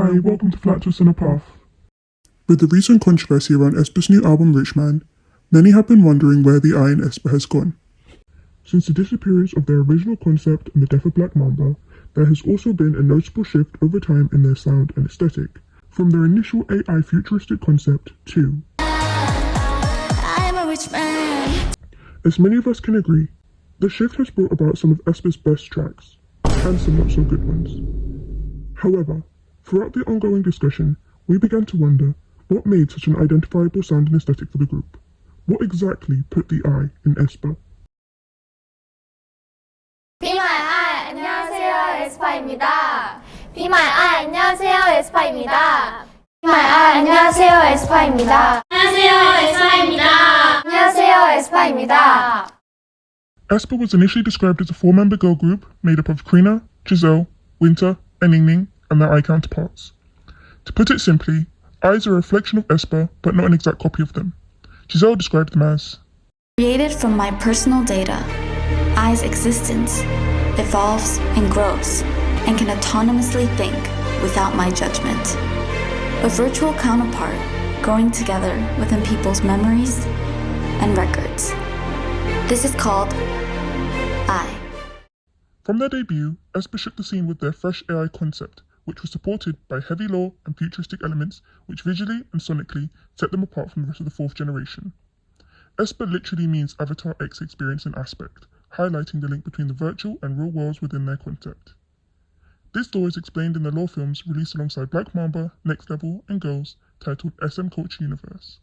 Hi, welcome to FlatTwist and a Puff. With the recent controversy around aespa's new album Rich Man, many have been wondering where the I in aespa has gone. Since the disappearance of their original concept and the death of Black Mamba, there has also been a noticeable shift over time in their sound and aesthetic, from their initial AI futuristic concept to I'm a rich man. As many of us can agree, the shift has brought about some of aespa's best tracks, and some not so good ones. However, throughout the ongoing discussion, we began to wonder what made such an identifiable sound and aesthetic for the group. What exactly put the I in aespa? Be my eye, 안녕하세요, 에스파입니다. Be my eye, 안녕하세요, 에스파입니다. Be my eye, 안녕하세요, 에스파입니다. 안녕하세요, 에스파입니다. 안녕하세요, 에스파입니다. aespa was initially described as a four-member girl group made up of Krina, Giselle, Winter, and Ningning, and their I counterparts. To put it simply, I's are a reflection of aespa, but not an exact copy of them. Giselle described them as created from my personal data. I's existence evolves and grows and can autonomously think without my judgment. A virtual counterpart growing together within people's memories and records. This is called I. From their debut, aespa shook the scene with their fresh AI concept, which was supported by heavy lore and futuristic elements which visually and sonically set them apart from the rest of the fourth generation. aespa literally means Avatar X experience and aspect, highlighting the link between the virtual and real worlds within their concept. This lore is explained in the lore films released alongside Black Mamba, Next Level, and Girls, titled SM Culture Universe,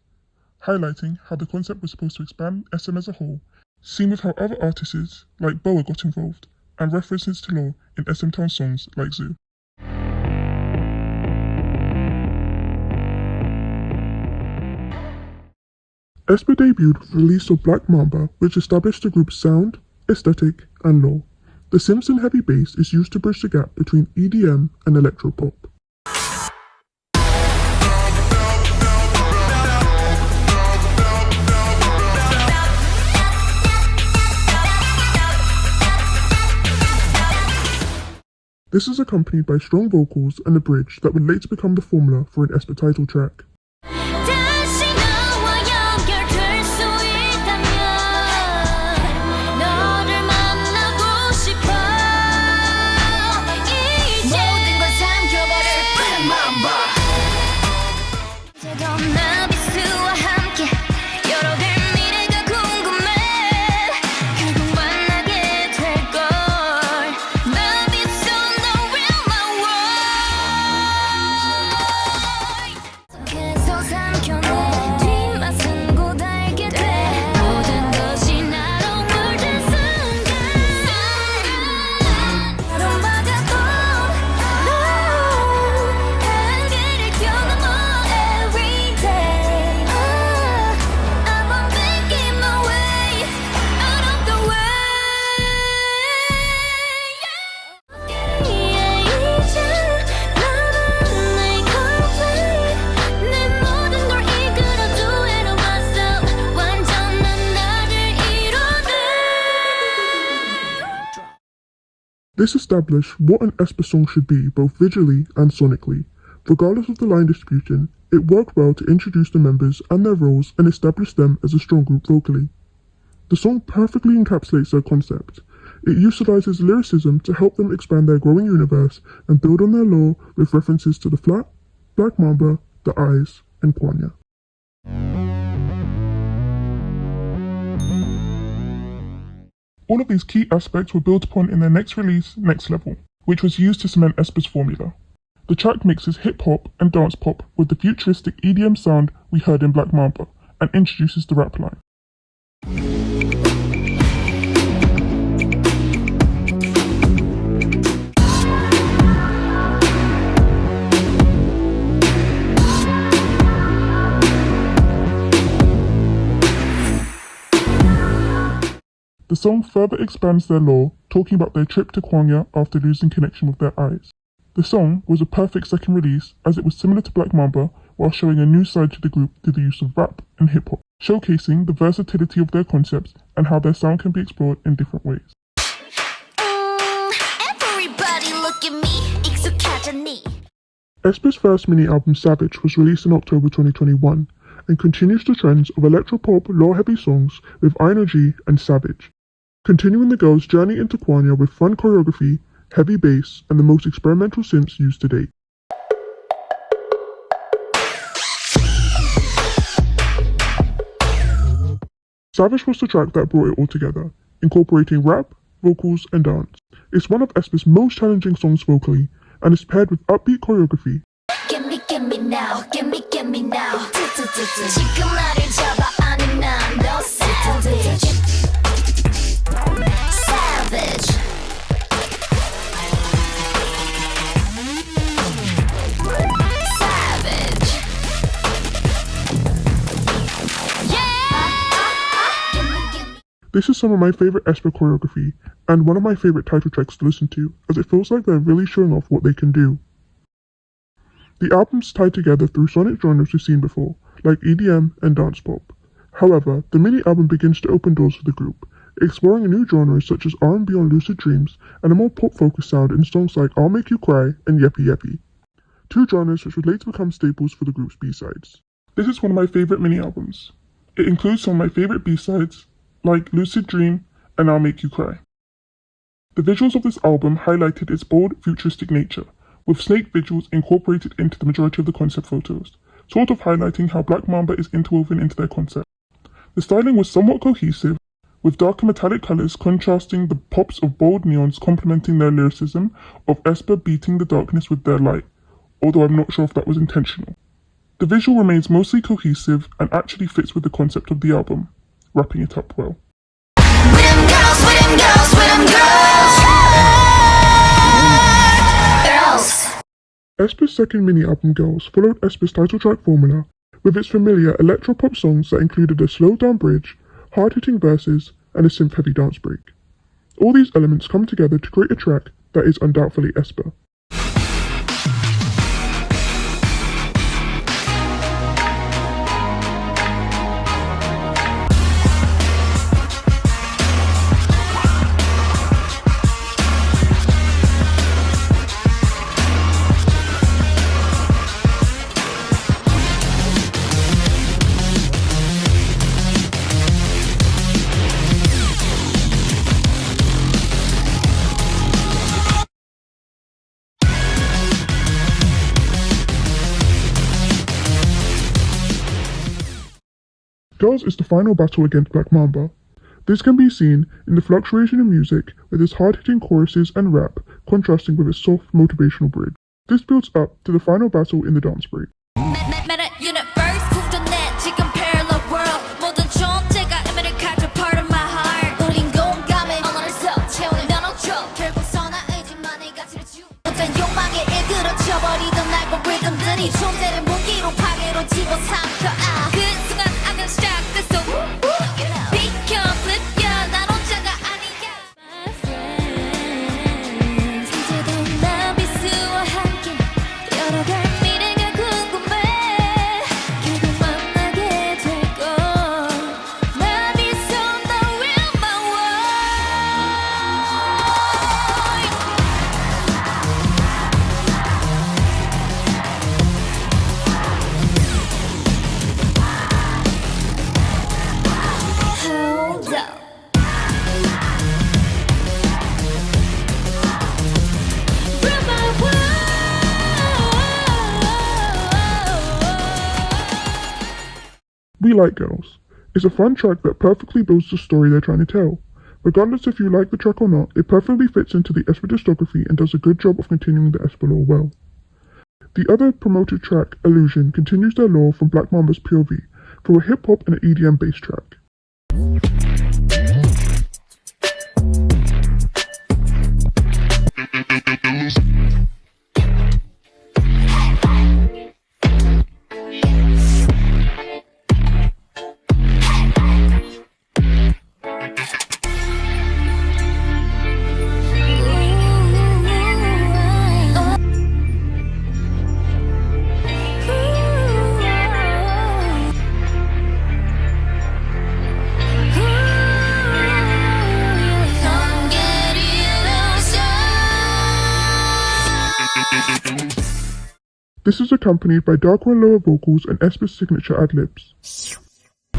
highlighting how the concept was supposed to expand SM as a whole, seen with how other artists like Boa got involved, and references to lore in SM Town songs like Zoo. aespa debuted with the release of Black Mamba, which established the group's sound, aesthetic, and lore. The Simpson-heavy bass is used to bridge the gap between EDM and electropop. This is accompanied by strong vocals and a bridge that would later become the formula for an aespa title track. This established what an aespa song should be both visually and sonically. Regardless of the line distribution, it worked well to introduce the members and their roles and establish them as a strong group vocally. The song perfectly encapsulates their concept. It utilizes lyricism to help them expand their growing universe and build on their lore with references to the Flat, Black Mamba, the Eyes, and Kwanya. All of these key aspects were built upon in their next release, Next Level, which was used to cement aespa's formula. The track mixes hip-hop and dance pop with the futuristic EDM sound we heard in Black Mamba, and introduces the rap line. The song further expands their lore, talking about their trip to Kwanya after losing connection with their eyes. The song was a perfect second release as it was similar to Black Mamba while showing a new side to the group through the use of rap and hip-hop, showcasing the versatility of their concepts and how their sound can be explored in different ways. Everybody look at me, 익숙하잖니. aespa's first mini-album Savage was released in October 2021 and continues the trends of electropop, lore-heavy songs with energy and Savage, continuing the girls' journey into Kwanya with fun choreography, heavy bass, and the most experimental synths used to date. Savage was the track that brought it all together, incorporating rap, vocals, and dance. It's one of aespa's most challenging songs vocally, and is paired with upbeat choreography. Give me now, give me now. 지금 나를 잡아 아니 난너 savage. Savage. Savage. Yeah. This is some of my favorite aespa choreography, and one of my favorite title tracks to listen to, as it feels like they're really showing off what they can do. The album's tied together through sonic genres we've seen before, like EDM and dance pop. However, the mini-album begins to open doors for the group, exploring new genres such as R&B on Lucid Dreams and a more pop-focused sound in songs like I'll Make You Cry and Yeppy Yeppy, two genres which would later become staples for the group's B-sides. This is one of my favorite mini-albums. It includes some of my favorite B-sides, like Lucid Dream and I'll Make You Cry. The visuals of this album highlighted its bold, futuristic nature, with snake visuals incorporated into the majority of the concept photos, sort of highlighting how Black Mamba is interwoven into their concept. The styling was somewhat cohesive, with darker metallic colours contrasting the pops of bold neons complementing their lyricism of aespa beating the darkness with their light, although I'm not sure if that was intentional. The visual remains mostly cohesive and actually fits with the concept of the album, wrapping it up well. aespa's second mini-album Girls followed aespa's title track formula, with its familiar electropop songs that included a slowed-down bridge, hard-hitting verses, and a synth-heavy dance break. All these elements come together to create a track that is undoubtedly aespa. Girls is the final battle against Black Mamba. This can be seen in the fluctuation in music, with its hard-hitting choruses and rap contrasting with its soft, motivational bridge. This builds up to the final battle in the dance break. We Like Girls. It's a fun track that perfectly builds the story they're trying to tell. Regardless if you like the track or not, it perfectly fits into the aespa discography and does a good job of continuing the aespa lore well. The other promoted track, Illusion, continues their lore from Black Mamba's POV for a hip-hop and an EDM bass track. This is accompanied by darker and lower vocals and aespa's signature ad-libs.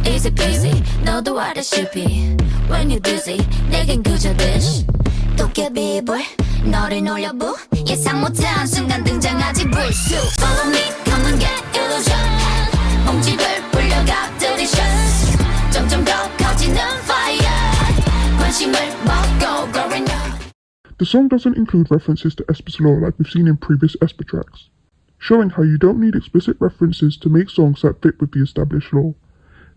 Easy peasy, 너도 알다시피 When you're dizzy, 내겐 그저 dish 도깨비 불, 너를 놀려부 예상 못한 순간 등장하지 불쑥 Follow me, come and get illusion 몸집을 불려가 delicious 점점 더 커지는 fire 관심을 먹고 growing up. The song doesn't include references to aespa's law like we've seen in previous aespa tracks, showing how you don't need explicit references to make songs that fit with the established law.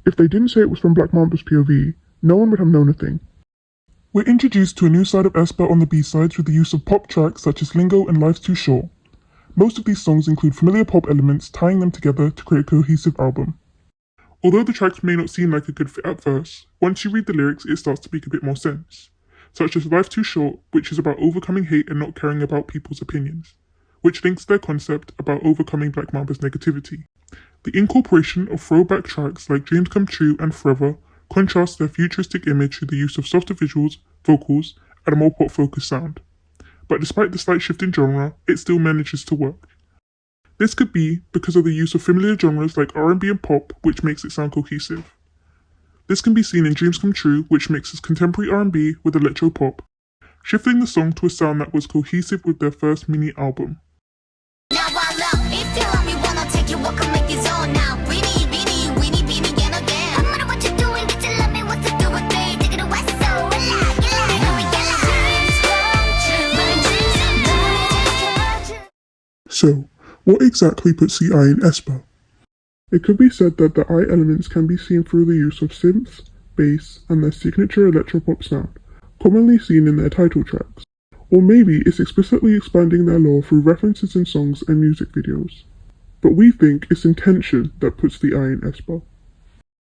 If they didn't say it was from Black Mamba's POV, no one would have known a thing. We're introduced to a new side of aespa on the B-sides with the use of pop tracks such as Lingo and Life's Too Short. Most of these songs include familiar pop elements, tying them together to create a cohesive album. Although the tracks may not seem like a good fit at first, once you read the lyrics it starts to make a bit more sense, such as Life's Too Short, which is about overcoming hate and not caring about people's opinions, which links their concept about overcoming Black Mamba's negativity. The incorporation of throwback tracks like Dreams Come True and Forever contrasts their futuristic image with the use of softer visuals, vocals, and a more pop-focused sound. But despite the slight shift in genre, it still manages to work. This could be because of the use of familiar genres like R&B and pop, which makes it sound cohesive. This can be seen in Dreams Come True, which mixes contemporary R&B with electro-pop, shifting the song to a sound that was cohesive with their first mini-album. Now I love, if you love me, wanna take you walk and make it zone now. Weenie, again. No matter what you're doing, did you love me? What's to do with me? Take it away, so alive, So, what exactly puts the I in aespa? It could be said that the I elements can be seen through the use of synths, bass, and their signature electropop sound, commonly seen in their title tracks. Or maybe it's explicitly expanding their lore through references in songs and music videos. But we think it's intention that puts the I in aespa.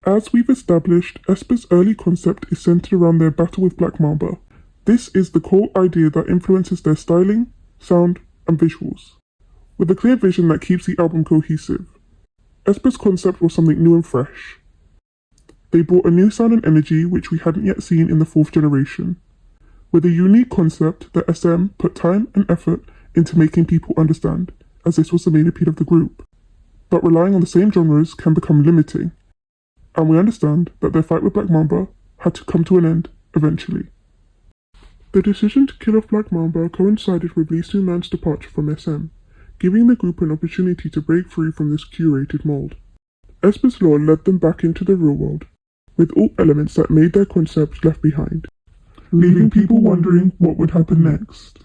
As we've established, aespa's early concept is centered around their battle with Black Mamba. This is the core idea that influences their styling, sound, and visuals, with a clear vision that keeps the album cohesive. aespa's concept was something new and fresh. They brought a new sound and energy which we hadn't yet seen in the fourth generation. With a unique concept that SM put time and effort into making people understand, as this was the main appeal of the group. But relying on the same genres can become limiting, and we understand that their fight with Black Mamba had to come to an end eventually. The decision to kill off Black Mamba coincided with Lee Soo-man's departure from SM, giving the group an opportunity to break free from this curated mold. aespa's lore led them back into the real world, with all elements that made their concept left behind, leaving people wondering what would happen next.